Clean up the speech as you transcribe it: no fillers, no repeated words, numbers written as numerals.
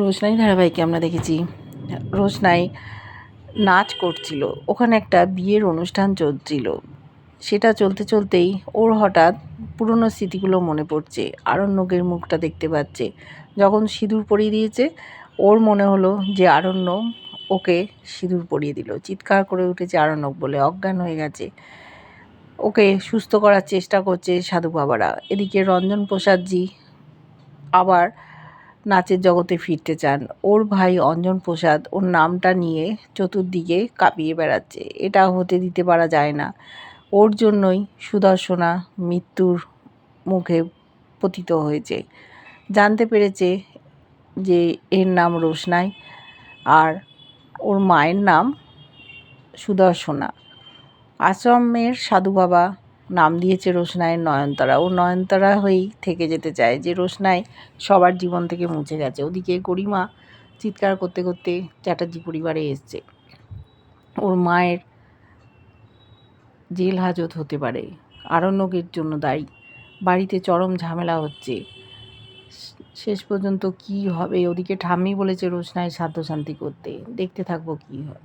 রোশনাই ধারাবাহিকে আমরা দেখেছি রোশনাই নাচ করছিল, ওখানে একটা বিয়ের অনুষ্ঠান চলছিল। সেটা চলতে চলতেই ওর হঠাৎ পুরনো স্মৃতিগুলো মনে পড়ছে। আরণ্যকের মুখটা দেখতে পাচ্ছে, যখন সিঁদুর পরিয়ে দিয়েছে ওর মনে হলো যে আরণ্যক ওকে সিঁদুর পরিয়ে দিল। চিৎকার করে উঠেছে আরণ্যক, বলে অজ্ঞান হয়ে গেছে। ওকে সুস্থ করার চেষ্টা করছে সাধু বাবারা। এদিকে রঞ্জন প্রসাদজি আবার নাচের জগতে ফিরতে চান। ওর ভাই অঞ্জন প্রসাদ ওর নামটা নিয়ে চতুর্দিকে কাঁপিয়ে বেড়াচ্ছে। এটা হতে দিতে পারা যায় না। ওর জন্যই সুদর্শনা মৃত্যুর মুখে পতিত হয়েছে। জানতে পেরেছে যে এর নাম রোশনাই আর ওর মায়ের নাম সুদর্শনা। আশ্রমের সাধু বাবা নাম দিয়েছে রোশনাইয়ের নয়নতারা। ও নয়নতারা হয়েই থেকে যেতে চায়, যে রোশনাই সবার জীবন থেকে মুছে গেছে। ওদিকে গরিমা চিৎকার করতে করতে চ্যাটার্জি পরিবারে এসছে। ওর মায়ের জেল হাজত হতে পারে, আরণ্যকের জন্য দায়ী। বাড়িতে চরম ঝামেলা হচ্ছে। শেষ পর্যন্ত কি হবে? ওদিকে ঠাম্মি বলেছে রোশনাই সাধ্য শান্তি করতে। দেখতে থাকবো কি হয়।